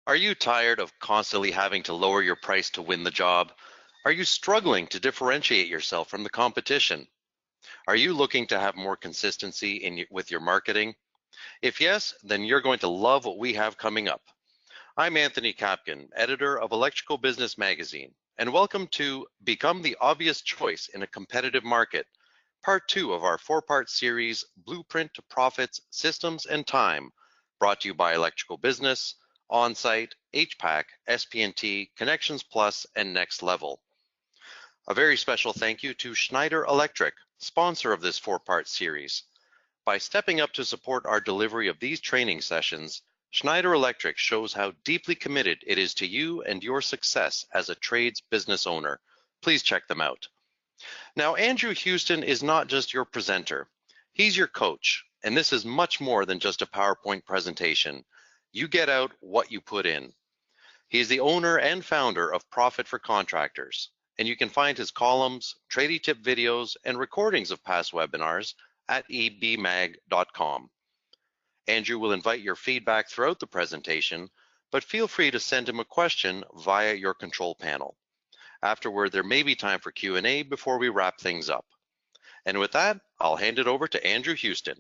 Are you tired of constantly having to lower your price to win the job? Are you struggling to differentiate yourself from the competition? Are you looking to have more consistency with your marketing? If yes, then you're going to love what we have coming up. I'm Anthony Kapkin, editor of Electrical Business Magazine, and welcome to Become the Obvious Choice in a Competitive Market, part 2 of our 4-part series, Blueprint to Profits, Systems and Time, brought to you by Electrical Business, Onsite, HPAC, SP&T, Connections Plus, and Next Level. A very special thank you to Schneider Electric, sponsor of this 4-part series. By stepping up to support our delivery of these training sessions, Schneider Electric shows how deeply committed it is to you and your success as a trades business owner. Please check them out. Now, Andrew Houston is not just your presenter. He's your coach, and this is much more than just a PowerPoint presentation. You get out what you put in. He is the owner and founder of Profit for Contractors, and you can find his columns, tradie tip videos, and recordings of past webinars at ebmag.com. Andrew will invite your feedback throughout the presentation, but feel free to send him a question via your control panel. Afterward, there may be time for Q&A before we wrap things up. And with that, I'll hand it over to Andrew Houston.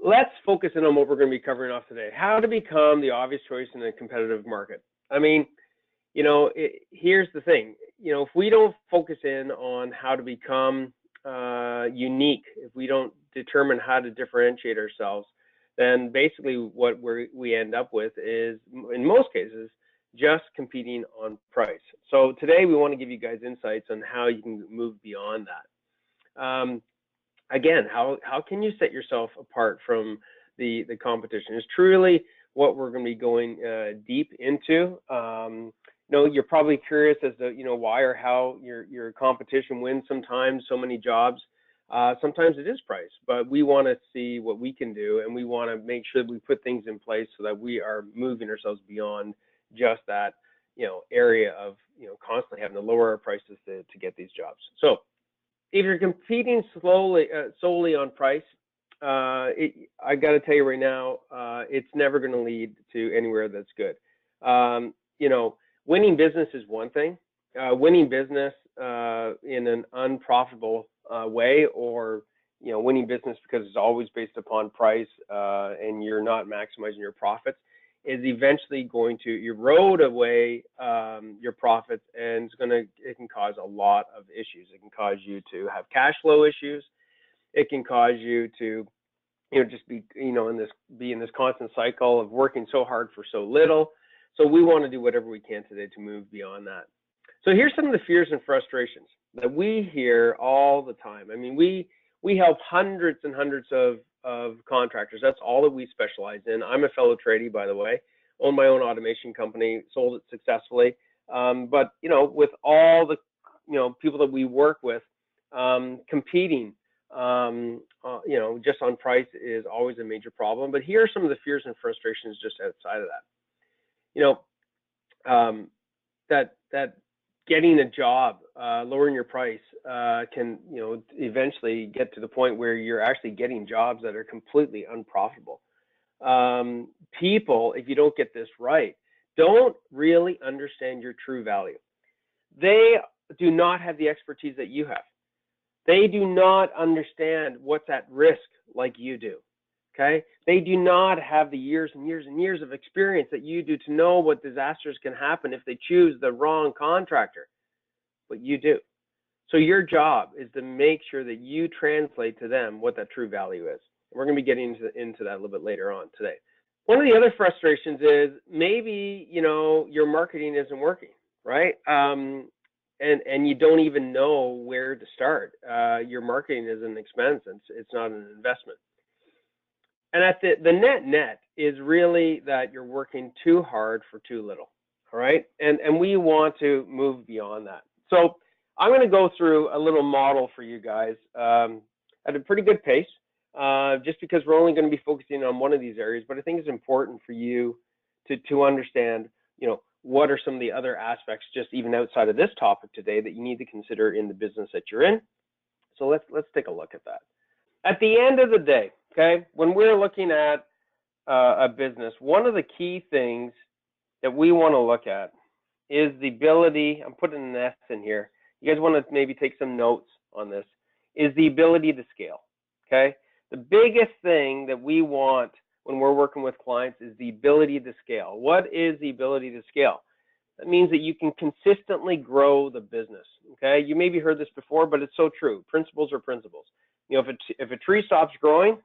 Let's focus in on what we're going to be covering off today. How to become the obvious choice in a competitive market. I mean, here's the thing. If we don't focus in on how to become unique, if we don't determine how to differentiate ourselves, then basically what we end up with is, in most cases, just competing on price. So today we want to give you guys insights on how you can move beyond that. Again, how can you set yourself apart from the competition is truly what we're going to be going deep into. You're probably curious as to why or how your competition wins sometimes so many jobs. Sometimes it is price, but we want to see what we can do, and we want to make sure that we put things in place so that we are moving ourselves beyond just that area of constantly having to lower our prices to get these jobs. So if you're competing solely on price, I got to tell you right now, it's never going to lead to anywhere that's good. Winning business is one thing. Winning business in an unprofitable way, or winning business because it's always based upon price and you're not maximizing your profits, is eventually going to erode away your profits, and it can cause a lot of issues. It can cause you to have cash flow issues. It can cause you to just be in this constant cycle of working so hard for so little. So we want to do whatever we can today to move beyond that. So here's some of the fears and frustrations that we hear all the time. I mean, we help hundreds and hundreds of contractors. That's all that we specialize in. I'm a fellow tradie, by the way, own my own automation company, sold it successfully. But with all the people that we work with, competing just on price is always a major problem. But here are some of the fears and frustrations just outside of that. That getting a job, lowering your price can eventually get to the point where you're actually getting jobs that are completely unprofitable. People, if you don't get this right, don't really understand your true value. They do not have the expertise that you have. They do not understand what's at risk like you do. Okay? They do not have the years and years and years of experience that you do to know what disasters can happen if they choose the wrong contractor, but you do. So your job is to make sure that you translate to them what that true value is. We're going to be getting into that a little bit later on today. One of the other frustrations is maybe your marketing isn't working, right? And you don't even know where to start. Your marketing is an expense. It's not an investment. And at the net is really that you're working too hard for too little, all right? And we want to move beyond that. So I'm going to go through a little model for you guys at a pretty good pace, just because we're only going to be focusing on one of these areas, but I think it's important for you to understand, what are some of the other aspects just even outside of this topic today that you need to consider in the business that you're in. So let's take a look at that. At the end of the day, okay, when we're looking at a business, one of the key things that we want to look at is the ability, I'm putting an S in here. You guys want to maybe take some notes on this, is the ability to scale, okay? The biggest thing that we want when we're working with clients is the ability to scale. What is the ability to scale? That means that you can consistently grow the business, okay? You maybe heard this before, but it's so true. Principles are principles. You know, if a tree stops growing,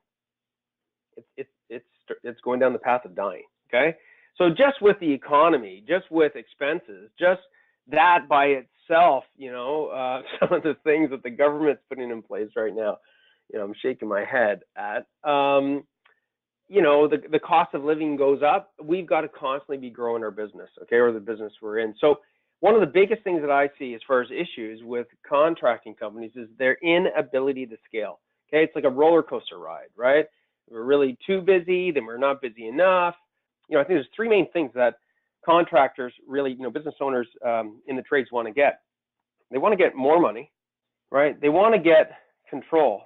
it's going down the path of dying, okay? So just with the economy, just with expenses, just that by itself, you know, some of the things that the government's putting in place right now, you know, I'm shaking my head at, you know, the cost of living goes up. We've got to constantly be growing our business, okay, or the business we're in. So one of the biggest things that I see as far as issues with contracting companies is their inability to scale, okay? It's like a roller coaster ride, right? We're really too busy, then we're not busy enough. You know, I think there's three main things that contractors really, you know, business owners in the trades want to get. They want to get more money, right? They want to get control.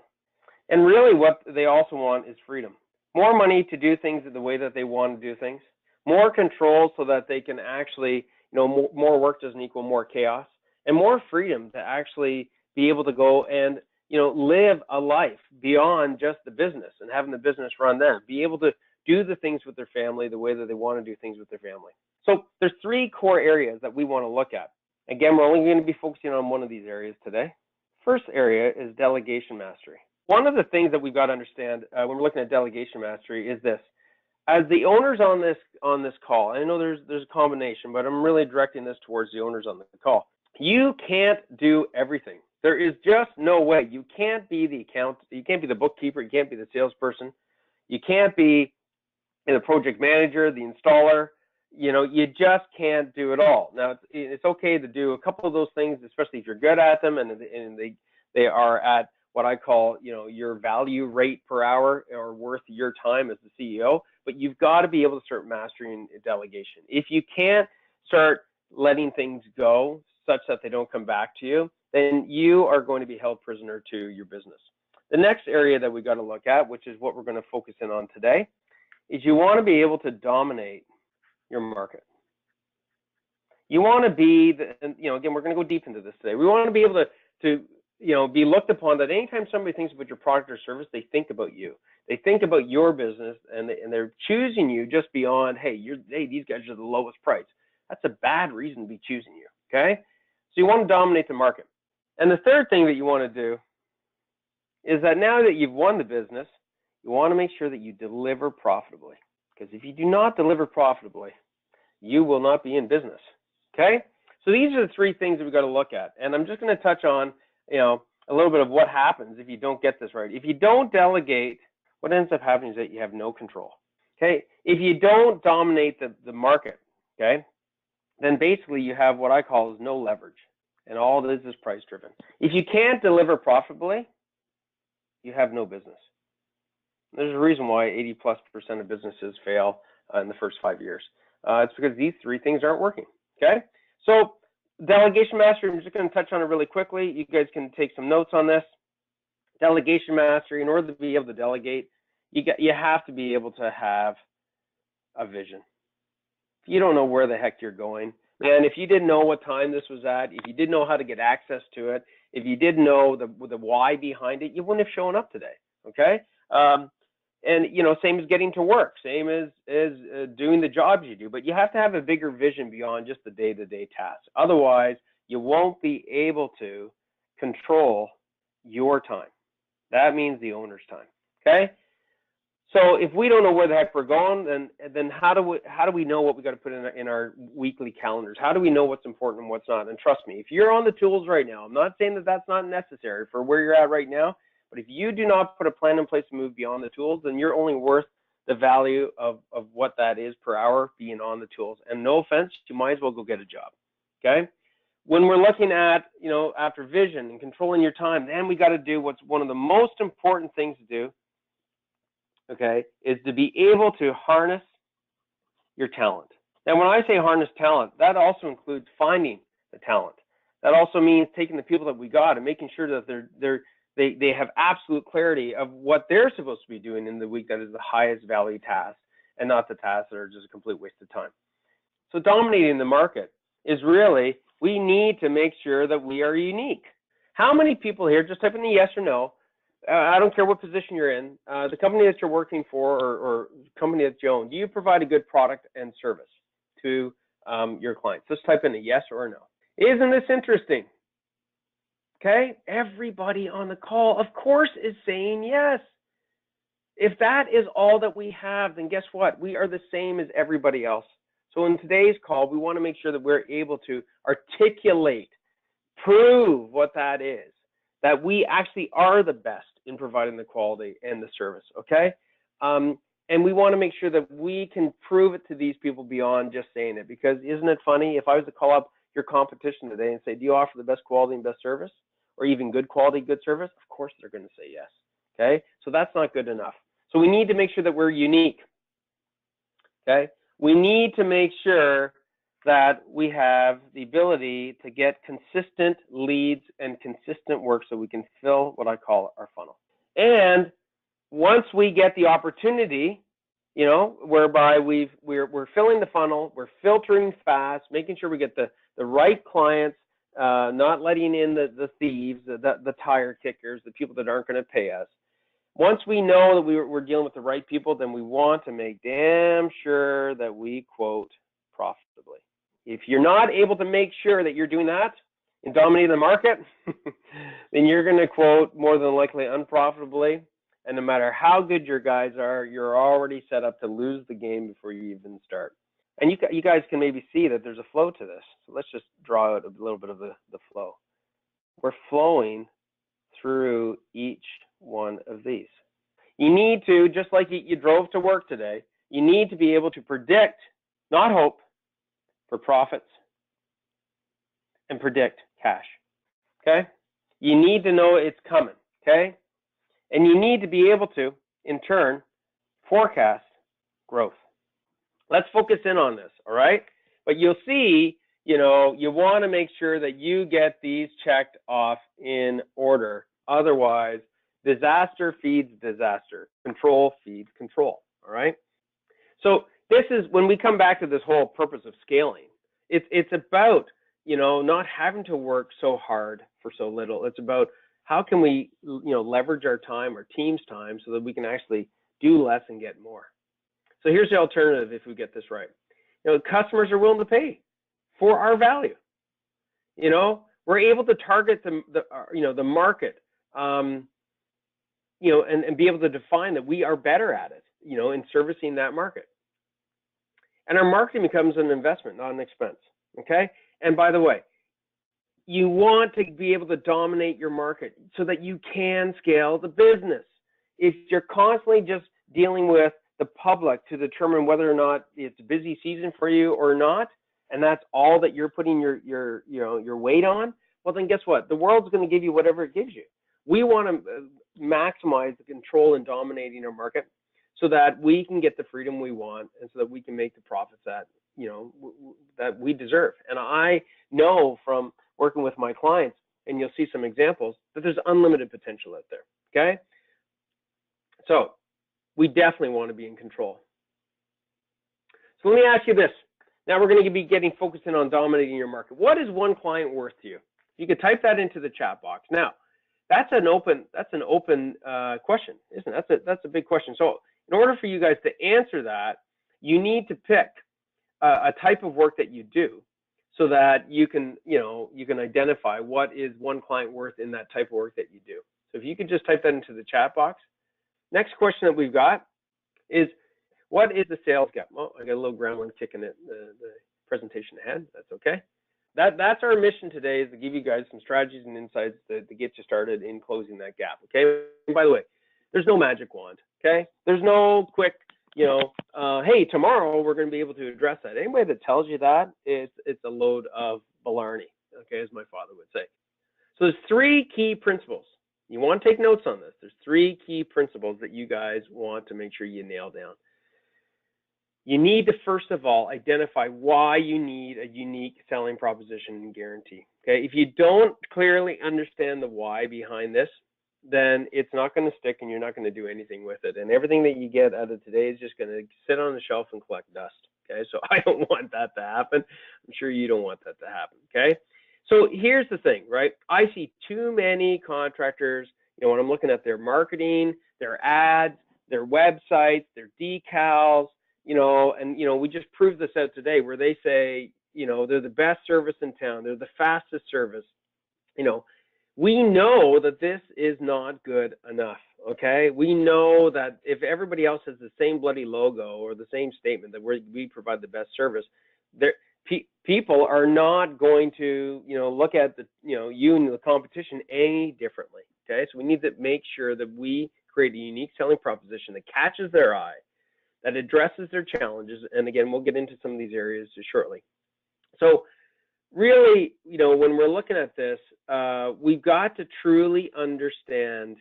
And really what they also want is freedom. More money to do things the way that they want to do things. More control so that they can actually, you know, more work doesn't equal more chaos. And more freedom to actually be able to go and, you know, live a life beyond just the business and having the business run them. Be able to do the things with their family the way that they want to do things with their family. So there's three core areas that we want to look at. Again, we're only going to be focusing on one of these areas today. First area is delegation mastery. One of the things that we've got to understand when we're looking at delegation mastery is this. As the owners on this call, I know there's a combination, but I'm really directing this towards the owners on the call. You can't do everything. There is just no way. You can't be the accountant, you can't be the bookkeeper, you can't be the salesperson, you can't be the project manager, the installer. You know, you just can't do it all. Now, it's okay to do a couple of those things, especially if you're good at them and they are at what I call, you know, your value rate per hour or worth your time as the CEO. But you've got to be able to start mastering delegation. If you can't start letting things go such that they don't come back to you, then you are going to be held prisoner to your business. The next area that we got to look at, which is what we're going to focus in on today, is you want to be able to dominate your market. You want to be, you know, again, we're going to go deep into this today. We want to be able to you know, be looked upon that anytime somebody thinks about your product or service, they think about you. They think about your business, and they're choosing you just beyond, hey, these guys are the lowest price. That's a bad reason to be choosing you, okay? So you want to dominate the market. And the third thing that you want to do is that now that you've won the business, you want to make sure that you deliver profitably. Because if you do not deliver profitably, you will not be in business, okay? So these are the three things that we've got to look at. And I'm just going to touch on, you know, a little bit of what happens if you don't get this right. If you don't delegate, what ends up happening is that you have no control, okay? If you don't dominate the market, okay, then basically you have what I call is no leverage, and all this is price driven. If you can't deliver profitably, you have no business. There's a reason why 80+% of businesses fail in the first 5 years. It's because these three things aren't working, okay? So delegation mastery, I'm just going to touch on it really quickly. You guys can take some notes on this. Delegation mastery, in order to be able to delegate, you have to be able to have a vision. If you don't know where the heck you're going, and if you didn't know what time this was at, if you didn't know how to get access to it, if you didn't know the why behind it, you wouldn't have shown up today, okay? And, you know, same as getting to work, same as doing the jobs you do, but you have to have a bigger vision beyond just the day-to-day tasks. Otherwise, you won't be able to control your time. That means the owner's time, okay? So if we don't know where the heck we're going, then how do we know what we got to put in our weekly calendars? How do we know what's important and what's not? And trust me, if you're on the tools right now, I'm not saying that that's not necessary for where you're at right now, but if you do not put a plan in place to move beyond the tools, then you're only worth the value of what that is per hour being on the tools. And no offense, you might as well go get a job, okay? When we're looking at, you know, after vision and controlling your time, then we got to do what's one of the most important things to do, okay, is to be able to harness your talent. Now, when I say harness talent, that also includes finding the talent. That also means taking the people that we got and making sure that they have absolute clarity of what they're supposed to be doing in the week that is the highest value task, and not the tasks that are just a complete waste of time. So dominating the market is really, we need to make sure that we are unique. How many people here, just type in the yes or no, I don't care what position you're in, the company that you're working for or company that you own, do you provide a good product and service to your clients? Just type in a yes or a no. Isn't this interesting? Okay, everybody on the call, of course, is saying yes. If that is all that we have, then guess what? We are the same as everybody else. So in today's call, we want to make sure that we're able to articulate, prove what that is, that we actually are the best in providing the quality and the service, okay? And we want to make sure that we can prove it to these people beyond just saying it, because isn't it funny, if I was to call up your competition today and say, do you offer the best quality and best service, or even good quality, good service? Of course they're going to say yes, okay? So that's not good enough. So we need to make sure that we're unique, okay? We need to make sure that we have the ability to get consistent leads and consistent work so we can fill what I call our funnel. And once we get the opportunity, you know, whereby we're filling the funnel, we're filtering fast, making sure we get the right clients, not letting in the thieves, the tire kickers, the people that aren't going to pay us. Once we know that we're dealing with the right people, then we want to make damn sure that we quote profitably. If you're not able to make sure that you're doing that in dominating the market, then you're going to quote more than likely unprofitably. And no matter how good your guys are, you're already set up to lose the game before you even start. And you guys can maybe see that there's a flow to this. So let's just draw out a little bit of the flow. We're flowing through each one of these. You need to, just like you drove to work today, you need to be able to predict, not hope, for profits and predict cash, okay? You need to know it's coming, okay? And you need to be able to, in turn, forecast growth. Let's focus in on this, all right? But you'll see, you know, you want to make sure that you get these checked off in order. Otherwise, disaster feeds disaster. Control feeds control, all right? So this is, when we come back to this whole purpose of scaling, it's about, you know, not having to work so hard for so little. It's about how can we, you know, leverage our time, our team's time, so that we can actually do less and get more. So here's the alternative if we get this right. You know, customers are willing to pay for our value. You know, we're able to target the market, you know, and be able to define that we are better at it, you know, in servicing that market. And our marketing becomes an investment, not an expense, okay? And by the way, you want to be able to dominate your market so that you can scale the business. If you're constantly just dealing with the public to determine whether or not it's a busy season for you or not, and that's all that you're putting your weight on, well then guess what? The world's going to give you whatever it gives you. We want to maximize the control in dominating our market so that we can get the freedom we want and so that we can make the profits that, you know, that we deserve. And I know from working with my clients, and you'll see some examples, that there's unlimited potential out there, okay? So we definitely want to be in control. So let me ask you this. Now we're going to be getting focused in on dominating your market. What is one client worth to you? You could type that into the chat box. Now, that's an open question, isn't it? That's a big question. So in order for you guys to answer that, you need to pick a type of work that you do, so that you can, you know, you can identify what is one client worth in that type of work that you do. So if you could just type that into the chat box. Next question that we've got is, what is the sales gap? Well, I got a little gremlin kicking it, the presentation ahead. That's okay. That's our mission today, is to give you guys some strategies and insights to get you started in closing that gap, okay? And by the way, there's no magic wand, okay? There's no quick, you know, hey, tomorrow we're going to be able to address that. Anybody that tells you that, it's a load of baloney, okay, as my father would say. So there's three key principles. You want to take notes on this. There's three key principles that you guys want to make sure you nail down. You need to, first of all, identify why you need a unique selling proposition and guarantee. Okay, if you don't clearly understand the why behind this, then it's not going to stick and you're not going to do anything with it. And everything that you get out of today is just going to sit on the shelf and collect dust. Okay, so I don't want that to happen. I'm sure you don't want that to happen. Okay, so here's the thing, right? I see too many contractors, when I'm looking at their marketing, their ads, their websites, their decals, and we just proved this out today where they say, they're the best service in town, they're the fastest service. We know that this is not good enough. Okay, we know that if everybody else has the same bloody logo or the same statement that we provide the best service, there people are not going to look at you and the competition any differently. Okay, so we need to make sure that we create a unique selling proposition that catches their eye, that addresses their challenges, and again, we'll get into some of these areas shortly. So really, when we're looking at this, we've got to truly understand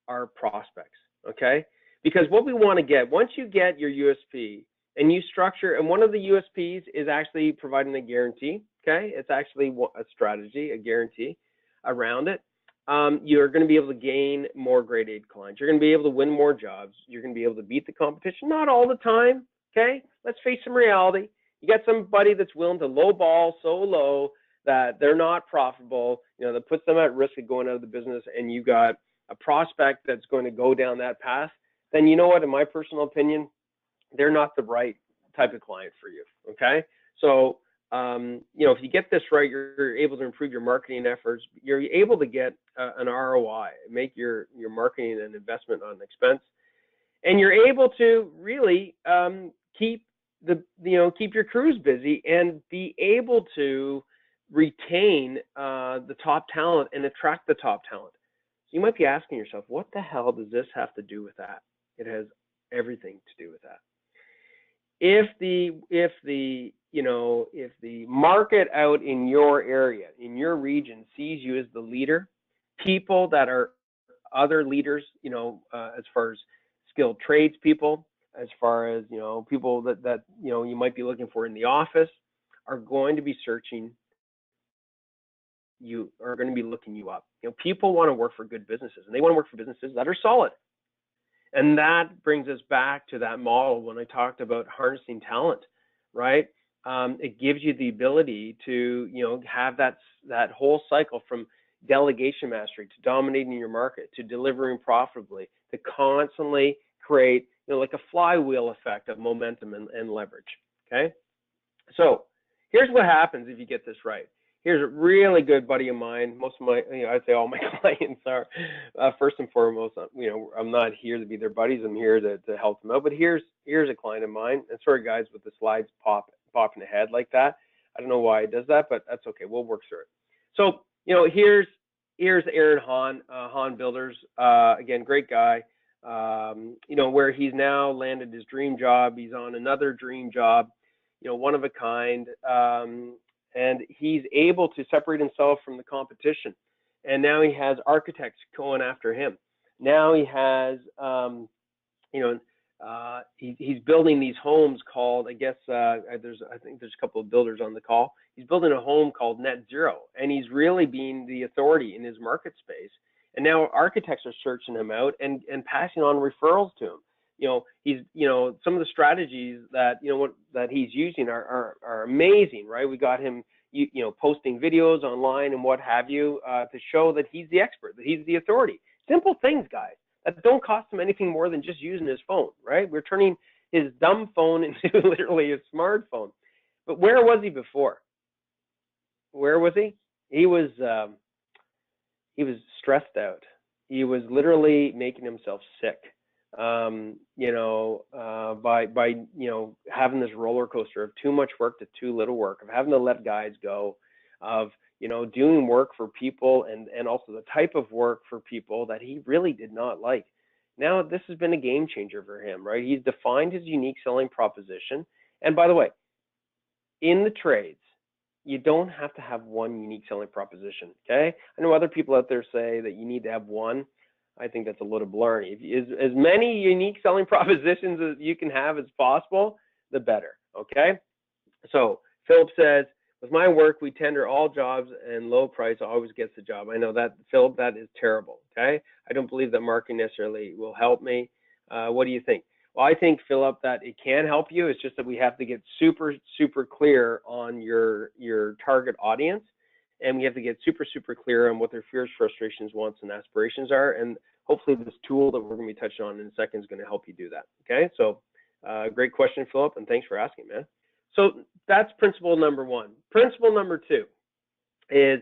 our prospects, okay? Because what we want to get, once you get your USP and you structure, and one of the USPs is actually providing a guarantee, okay? It's actually a strategy, a guarantee around it. You're going to be able to gain more grade 8 clients. You're going to be able to win more jobs. You're going to be able to beat the competition. Not all the time, okay? Let's face some reality. You got somebody that's willing to lowball so low that they're not profitable, that puts them at risk of going out of the business, and you got a prospect that's going to go down that path, then you know what, in my personal opinion, they're not the right type of client for you, okay? So, if you get this right, you're able to improve your marketing efforts. You're able to get an ROI, make your marketing an investment on expense, and you're able to really keep your crews busy and be able to retain the top talent and attract the top talent. So you might be asking yourself, what the hell does this have to do with that? It has everything to do with that. If the market out in your area, in your region, sees you as the leader, people that are other leaders, as far as skilled tradespeople, as far as people that you might be looking for in the office, are going to be searching you, are going to be looking you up. People want to work for good businesses, and they want to work for businesses that are solid. And that brings us back to that model when I talked about harnessing talent, right? It gives you the ability to, have that whole cycle from delegation mastery to dominating your market to delivering profitably, to constantly create, like a flywheel effect of momentum and leverage. Okay. So here's what happens if you get this right. Here's a really good buddy of mine. Most of my, I'd say all my clients are, first and foremost, I'm not here to be their buddies. I'm here to help them out. But here's a client of mine. And sorry, guys, with the slides popping ahead like that. I don't know why it does that, but that's okay. We'll work through it. So, here's Aaron Han Builders. Again, great guy. Where he's now landed his dream job. He's on another dream job, one of a kind. And he's able to separate himself from the competition. And now he has architects going after him. Now he has, he's building these homes called, I think there's a couple of builders on the call. He's building a home called Net Zero, and he's really being the authority in his market space. And now architects are searching him out and passing on referrals to him. He's, some of the strategies that, that he's using are amazing, right? We got him, posting videos online and what have you, to show that he's the expert, that he's the authority. Simple things, guys, that don't cost him anything more than just using his phone, right? We're turning his dumb phone into literally a smartphone. But where was he before? Where was he? He was stressed out. He was literally making himself sick. By having this roller coaster of too much work to too little work, of having to let guys go, of doing work for people and also the type of work for people that he really did not like. Now this has been a game changer for him, right? He's defined his unique selling proposition. And by the way, in the trades, you don't have to have one unique selling proposition. Okay, I know other people out there say that you need to have one. I think that's a little blarney. As many unique selling propositions as you can have as possible, the better, okay? So Philip says, with my work, we tender all jobs and low price always gets the job. I know that, Philip, that is terrible, okay? I don't believe that marketing necessarily will help me. What do you think? Well, I think, Philip, that it can help you. It's just that we have to get super, super clear on your target audience, and we have to get super, super clear on what their fears, frustrations, wants, and aspirations are. And hopefully this tool that we're going to be touching on in a second is going to help you do that. Okay, so great question, Philip, and thanks for asking, man. So that's principle number one. Principle number two is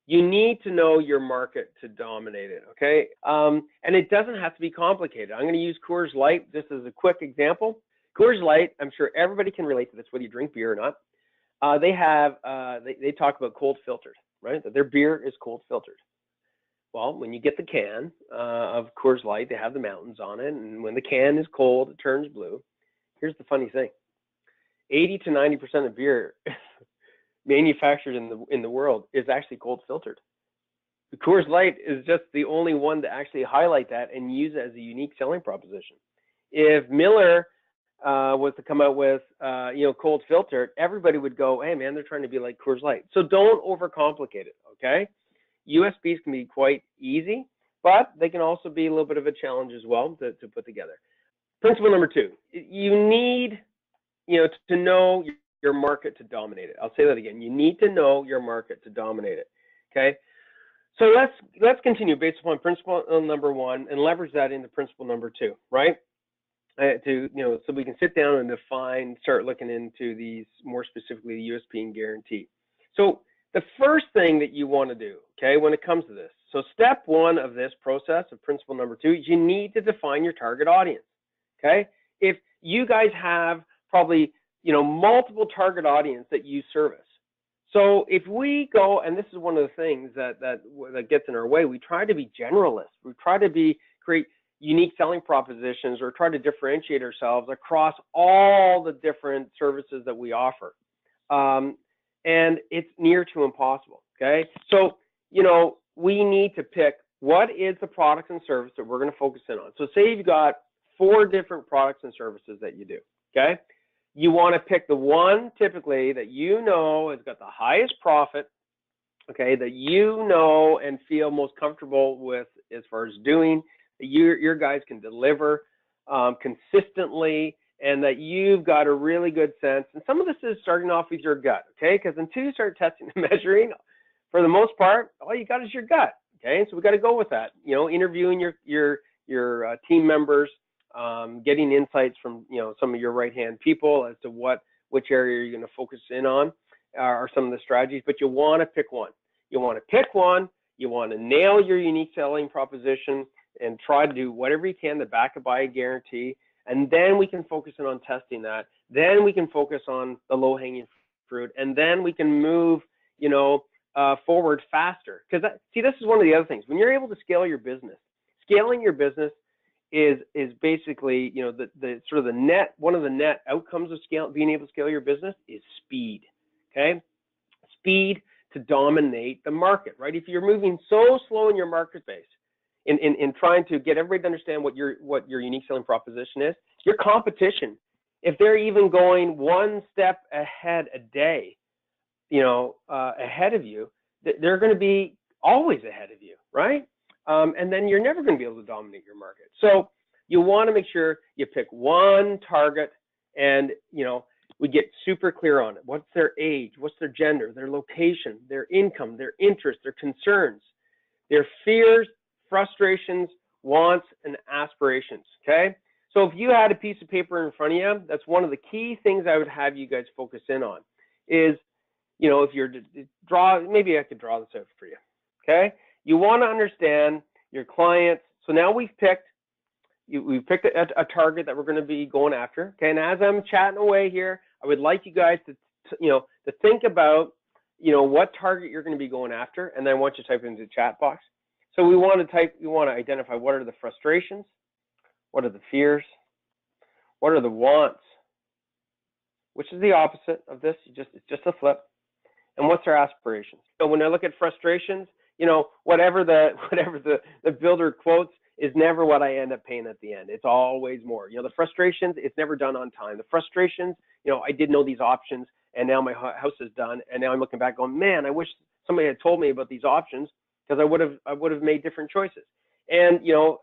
you need to know your market to dominate it, okay? And it doesn't have to be complicated. I'm going to use Coors Light just as a quick example. Coors Light, I'm sure everybody can relate to this, whether you drink beer or not. They talk about cold filtered, right? That their beer is cold filtered. Well, when you get the can of Coors Light, they have the mountains on it, and when the can is cold, it turns blue. Here's the funny thing: 80 to 90% of beer manufactured in the world is actually cold filtered. The Coors Light is just the only one to actually highlight that and use it as a unique selling proposition. If Miller was to come out with cold filtered, everybody would go, hey man, they're trying to be like Coors Light. So don't overcomplicate it, okay? USBs can be quite easy, but they can also be a little bit of a challenge as well to put together. Principle number two, you need to know your market to dominate it. I'll say that again. You need to know your market to dominate it. Okay. So let's continue based upon principle number one and leverage that into principle number two, right? So we can sit down and start looking into these more specifically, the USP and guarantee. So the first thing that you want to do, okay, when it comes to this, so step one of this process of principle number two, you need to define your target audience. Okay. If you guys have probably multiple target audience that you service. So if we go, and this is one of the things that gets in our way, we try to be generalists. We try to create unique selling propositions or try to differentiate ourselves across all the different services that we offer. And it's near to impossible, okay? So, we need to pick what is the product and service that we're going to focus in on. So say you've got 4 different products and services that you do, okay? You want to pick the one typically that has got the highest profit, okay, that and feel most comfortable with as far as doing, that your guys can deliver consistently, and that you've got a really good sense. And some of this is starting off with your gut, okay, because until you start testing and measuring, for the most part, all you got is your gut, okay? So we got to go with that, interviewing your team members, getting insights from some of your right-hand people as to which area you're going to focus in on are some of the strategies. But you want to pick one. You want to pick one. You want to nail your unique selling proposition and try to do whatever you can to back it by a guarantee. And then we can focus in on testing that. Then we can focus on the low-hanging fruit, and then we can move forward faster. Because this is one of the other things. When you're able to scale your business, scaling your business is basically the sort of the net, one of the net outcomes of being able to scale your business is speed. Okay, speed to dominate the market, right? If you're moving so slow in your market space, in trying to get everybody to understand what your unique selling proposition is, your competition, if they're even going one step ahead a day, ahead of you, they're going to be always ahead of you, right? And then you're never going to be able to dominate your market. So you want to make sure you pick one target, and we get super clear on it. What's their age? What's their gender? Their location? Their income? Their interests? Their concerns? Their fears, frustrations, wants, and aspirations. Okay. So if you had a piece of paper in front of you, that's one of the key things I would have you guys focus in on. Is if you're to draw, maybe I could draw this out for you. Okay. You want to understand your clients. So now we've picked a target that we're going to be going after. Okay, and as I'm chatting away here, I would like you guys to think about what target you're going to be going after, and then I want you to type it into the chat box. So we want to identify what are the frustrations, what are the fears, what are the wants, which is the opposite of this. It's just a flip, and what's their aspirations. So when I look at frustrations, whatever the builder quotes is never what I end up paying at the end. It's always more. The frustrations, it's never done on time. The frustrations, I didn't know these options, and now my house is done, and now I'm looking back going, man, I wish somebody had told me about these options, because I would have made different choices. And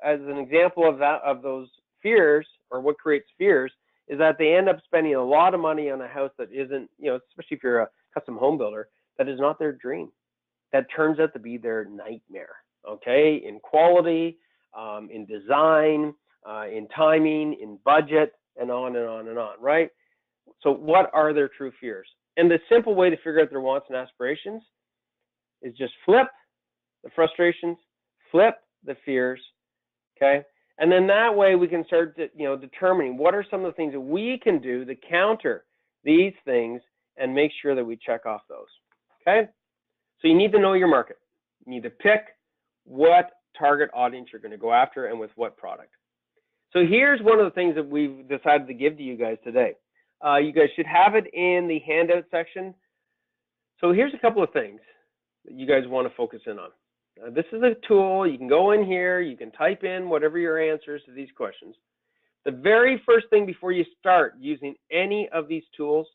as an example of those fears or what creates fears is that they end up spending a lot of money on a house that isn't, especially if you're a custom home builder, that is not their dream. That turns out to be their nightmare, okay? In quality, in design, in timing, in budget, and on and on and on, right? So what are their true fears? And the simple way to figure out their wants and aspirations is just flip the frustrations, flip the fears, okay? And then that way we can start determining what are some of the things that we can do to counter these things and make sure that we check off those, okay? So you need to know your market. You need to pick what target audience you're going to go after and with what product. So here's one of the things that we've decided to give to you guys today. You guys should have it in the handout section. So here's a couple of things that you guys want to focus in on. This is a tool. You can go in here. You can type in whatever your answers to these questions. The very first thing before you start using any of these tools,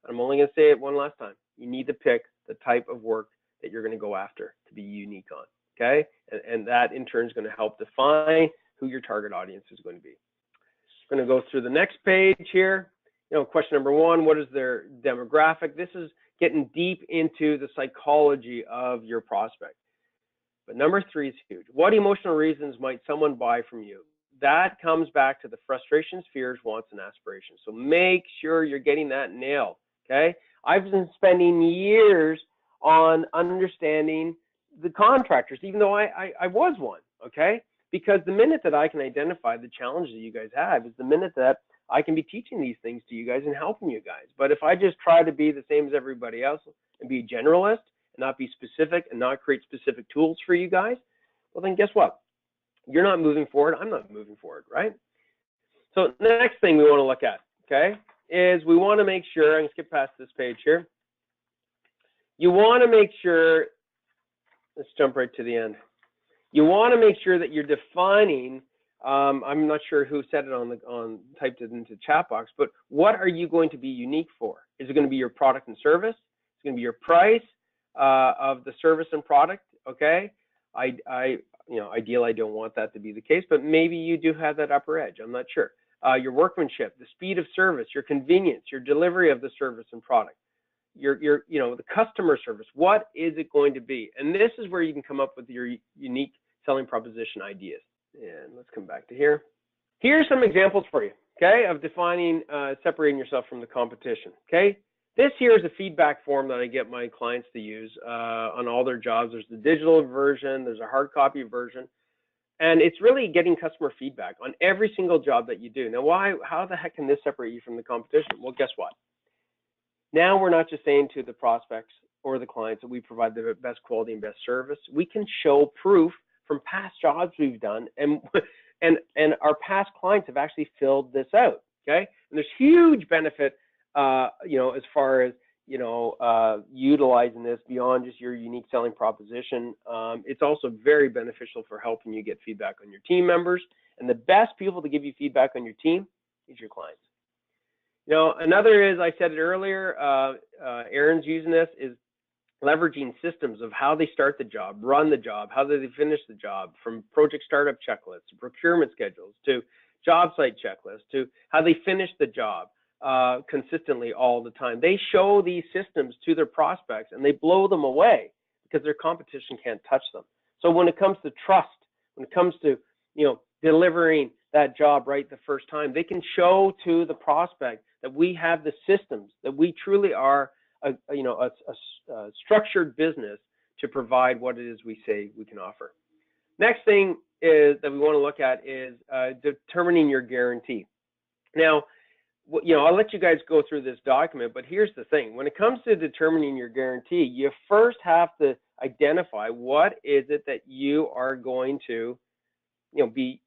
I'm only going to say it one last time, you need to pick the type of work that you're going to go after to be unique on, okay? And that in turn is going to help define who your target audience is going to be. I'm going to go through the next page here. Question number one, what is their demographic? This is getting deep into the psychology of your prospect. But number three is huge. What emotional reasons might someone buy from you? That comes back to the frustrations, fears, wants, and aspirations. So make sure you're getting that nailed, okay? I've been spending years on understanding the contractors, even though I was one, okay? Because the minute that I can identify the challenges you guys have is the minute that I can be teaching these things to you guys and helping you guys. But if I just try to be the same as everybody else and be a generalist and not be specific and not create specific tools for you guys, well then guess what? You're not moving forward, I'm not moving forward, right? So the next thing we want to look at, okay, is we want to make sure, I'm going to skip past this page here. You want to make sure, let's jump right to the end. You want to make sure that you're defining, I'm not sure who said it typed it into the chat box, but what are you going to be unique for? Is it going to be your product and service? Is it going to be your price of the service and product? Okay, ideally I don't want that to be the case, but maybe you do have that upper edge. I'm not sure. Your workmanship, the speed of service, your convenience, your delivery of the service and product, the customer service. What is it going to be? And this is where you can come up with your unique selling proposition ideas. And let's come back to here. Here's some examples for you, okay, of defining, separating yourself from the competition, okay? This here is a feedback form that I get my clients to use on all their jobs. There's the digital version, there's a hard copy version, and it's really getting customer feedback on every single job that you do. Now, how the heck can this separate you from the competition? Well, guess what? Now we're not just saying to the prospects or the clients that we provide the best quality and best service. We can show proof from past jobs we've done, and our past clients have actually filled this out, okay? And there's huge benefit, as far as, utilizing this beyond just your unique selling proposition. It's also very beneficial for helping you get feedback on your team members, and the best people to give you feedback on your team is your clients. Another is, I said it earlier, Aaron's using this, is leveraging systems of how they start the job, run the job, how do they finish the job, from project startup checklists to procurement schedules to job site checklists to how they finish the job consistently all the time. They show these systems to their prospects and they blow them away because their competition can't touch them. So when it comes to trust, when it comes to delivering that job right the first time, they can show to the prospect that we have the systems, that we truly are a structured business to provide what it is we say we can offer. Next thing is that we want to look at is determining your guarantee. Now, I'll let you guys go through this document, but here's the thing. When it comes to determining your guarantee, you first have to identify what is it that you are going to be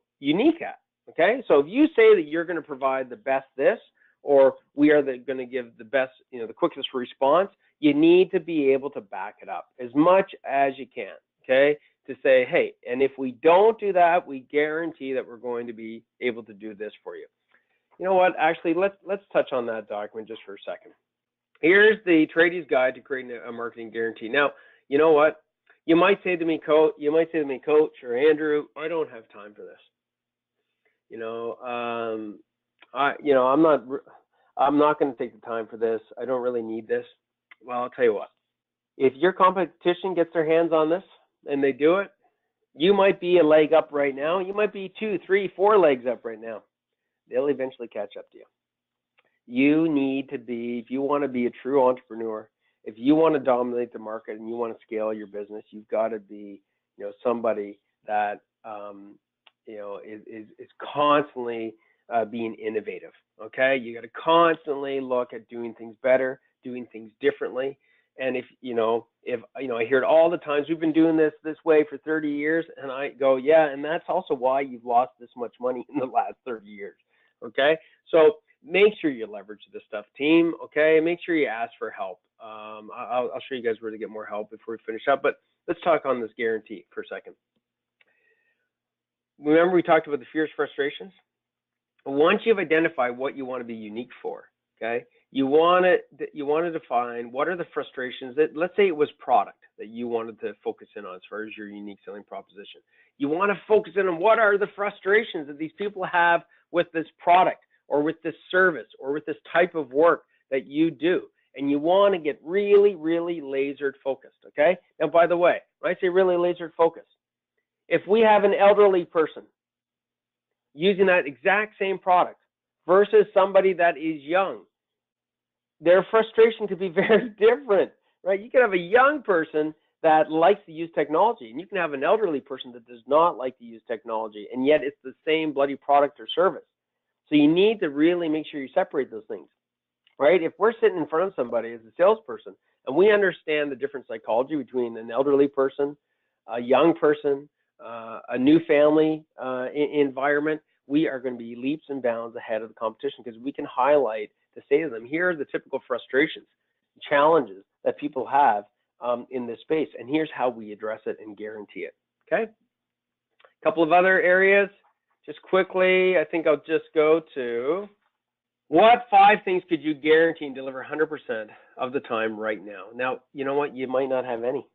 unique at. Okay, so if you say that you're going to provide the best this, or we are going to give the best, the quickest response, you need to be able to back it up as much as you can, okay, to say, hey, and if we don't do that, we guarantee that we're going to be able to do this for you. You know what, actually, let's touch on that document just for a second. Here's the Tradie's Guide to Creating a Marketing Guarantee. Now, you know what, you might say to me, Coach, or Andrew, I don't have time for this. You know, I'm not going to take the time for this. I don't really need this. Well, I'll tell you what. If your competition gets their hands on this and they do it, you might be a leg up right now. You might be 2, 3, 4 legs up right now. They'll eventually catch up to you. You need to be, if you want to be a true entrepreneur, if you want to dominate the market and you want to scale your business, you've got to be, somebody that, is constantly being innovative. Okay, you got to constantly look at doing things better, doing things differently. And if I hear it all the times, we've been doing this way for 30 years, and I go, yeah, and that's also why you've lost this much money in the last 30 years. Okay, so make sure you leverage this stuff, team. Okay, make sure you ask for help. I'll show you guys where to get more help before we finish up, but let's talk on this guarantee for a second. Remember we talked about the fears, frustrations? Once you've identified what you want to be unique for, okay, you want to define what are the frustrations that, let's say it was product that you wanted to focus in on as far as your unique selling proposition. You want to focus in on what are the frustrations that these people have with this product or with this service or with this type of work that you do. And you want to get really, really lasered focused, okay? Now, by the way, when I say really lasered focused, if we have an elderly person using that exact same product versus somebody that is young, their frustration could be very different, right? You can have a young person that likes to use technology, and you can have an elderly person that does not like to use technology, and yet it's the same bloody product or service. So you need to really make sure you separate those things, right? If we're sitting in front of somebody as a salesperson, and we understand the different psychology between an elderly person, a young person, a new family environment, we are going to be leaps and bounds ahead of the competition because we can highlight to say to them, here are the typical frustrations, challenges that people have in this space, and here's how we address it and guarantee it, okay? A couple of other areas, just quickly, I think I'll just go to what 5 things could you guarantee and deliver 100% of the time right now? Now, you know what? You might not have any.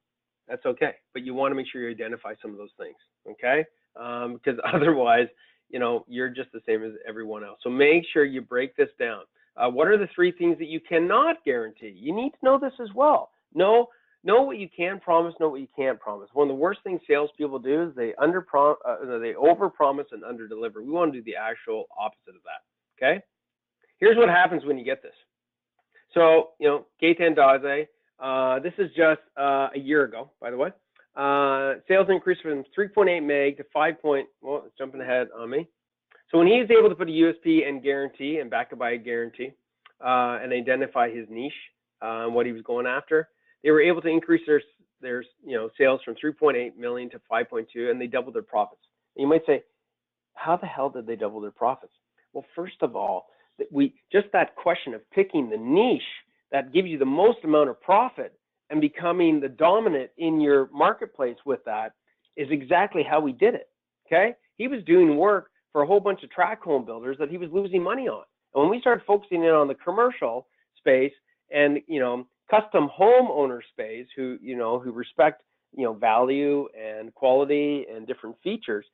That's okay, but you want to make sure you identify some of those things, okay? Because otherwise, you're just the same as everyone else. So make sure you break this down. What are the 3 things that you cannot guarantee? You need to know this as well. Know what you can promise, know what you can't promise. One of the worst things salespeople do is they overpromise and underdeliver. We want to do the actual opposite of that, okay? Here's what happens when you get this. So, Gaetan Daze, this is just a year ago, by the way. Sales increased from 3.8 meg to 5. Well, it's jumping ahead on me. So when he's able to put a USP and guarantee and back it by a guarantee and identify his niche and what he was going after, they were able to increase their sales from 3.8 million to 5.2, and they doubled their profits. And you might say, how the hell did they double their profits? Well, first of all, that question of picking the niche that gives you the most amount of profit and becoming the dominant in your marketplace with that is exactly how we did it, okay? He was doing work for a whole bunch of tract home builders that he was losing money on. And when we started focusing in on the commercial space and, custom homeowner space who respect, value and quality and different features,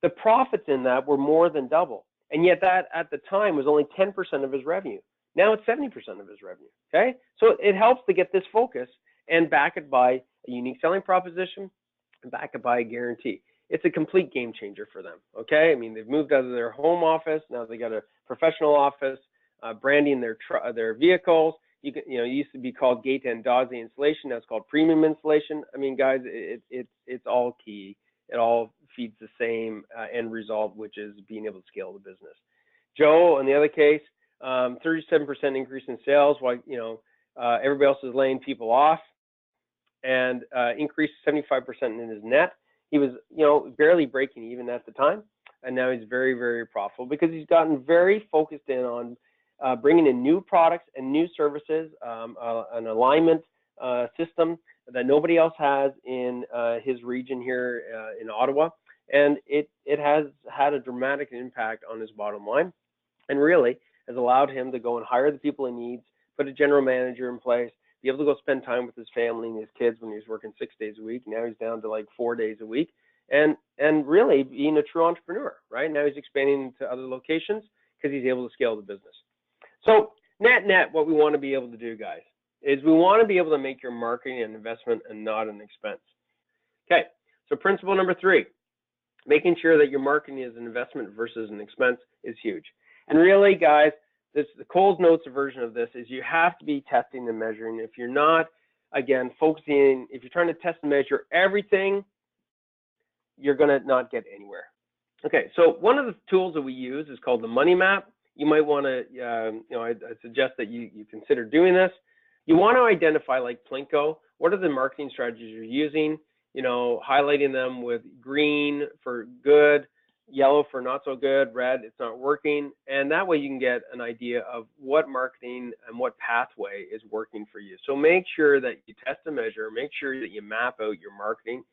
the profits in that were more than double. And yet that at the time was only 10% of his revenue. Now it's 70% of his revenue, okay? So it helps to get this focus and back it by a unique selling proposition and back it by a guarantee. It's a complete game changer for them, okay? I mean, they've moved out of their home office. Now they got a professional office, branding their vehicles. It used to be called Gaetan Daze installation. Now it's called premium installation. I mean, guys, it's all key. It all feeds the same end result, which is being able to scale the business. Joe, in the other case, 37% increase in sales, while everybody else is laying people off, and increased 75% in his net. He was, barely breaking even at the time, and now he's very, very profitable because he's gotten very focused in on bringing in new products and new services, an alignment system that nobody else has in his region here in Ottawa, and it has had a dramatic impact on his bottom line, and really has allowed him to go and hire the people he needs, put a general manager in place, be able to go spend time with his family and his kids when he was working 6 days a week. Now he's down to like 4 days a week, and really being a true entrepreneur, right? Now he's expanding to other locations because he's able to scale the business. So net, what we want to be able to do, guys, is we want to be able to make your marketing an investment and not an expense. Okay, so principle number 3, making sure that your marketing is an investment versus an expense is huge. And really, guys, the Coles Notes version of this is you have to be testing and measuring. If you're not, again, focusing, if you're trying to test and measure everything, you're going to not get anywhere. Okay, so one of the tools that we use is called the money map. You might want to, I suggest that you consider doing this. You want to identify, like Plinko, what are the marketing strategies you're using, highlighting them with green for good, yellow for not so good, red, it's not working. And that way you can get an idea of what marketing and what pathway is working for you. So make sure that you test and measure, make sure that you map out your marketing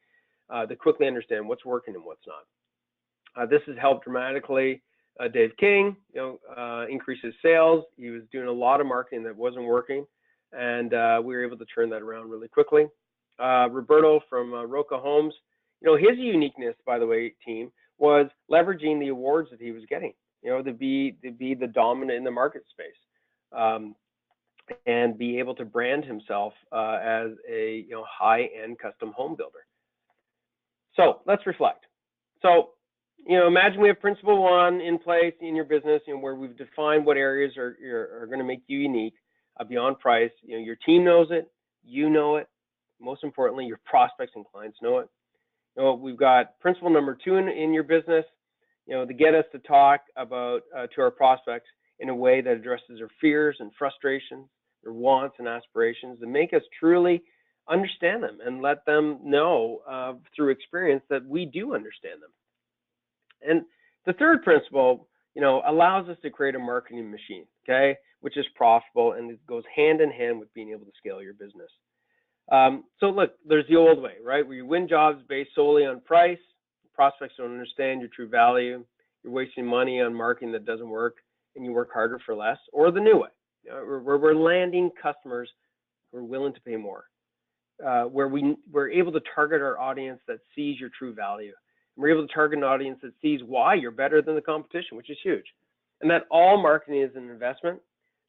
to quickly understand what's working and what's not. This has helped dramatically. Dave King, increased his sales. He was doing a lot of marketing that wasn't working, and we were able to turn that around really quickly. Roberto from Roca Homes, his uniqueness, by the way, team, was leveraging the awards that he was getting, to be the dominant in the market space, and be able to brand himself as a high-end custom home builder. So let's reflect. So imagine we have principle 1 in place in your business, where we've defined what areas are going to make you unique beyond price. Your team knows it, you know it. Most importantly, your prospects and clients know it. We've got principle number 2 in your business, to get us to talk about to our prospects in a way that addresses their fears and frustrations, their wants and aspirations, and make us truly understand them and let them know through experience that we do understand them. And the third principle, allows us to create a marketing machine, okay, which is profitable, and it goes hand in hand with being able to scale your business. So look, there's the old way, right, where you win jobs based solely on price, prospects don't understand your true value, you're wasting money on marketing that doesn't work, and you work harder for less, or the new way, where we're landing customers who are willing to pay more, where we're able to target our audience that sees your true value. We're able to target an audience that sees why you're better than the competition, which is huge. And that all marketing is an investment,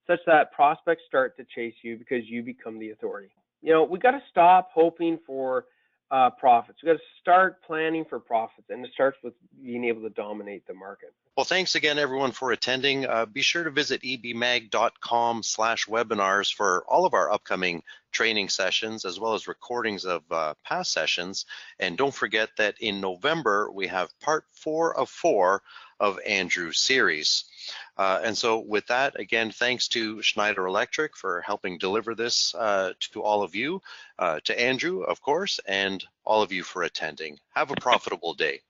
such that prospects start to chase you because you become the authority. We got to stop hoping for profits. We got to start planning for profits, and it starts with being able to dominate the market. Well, thanks again, everyone, for attending. Be sure to visit ebmag.com/webinars for all of our upcoming training sessions, as well as recordings of past sessions. And don't forget that in November, we have part 4 of 4 of Andrew's series. And so with that, again, thanks to Schneider Electric for helping deliver this to all of you, to Andrew, of course, and all of you for attending. Have a profitable day.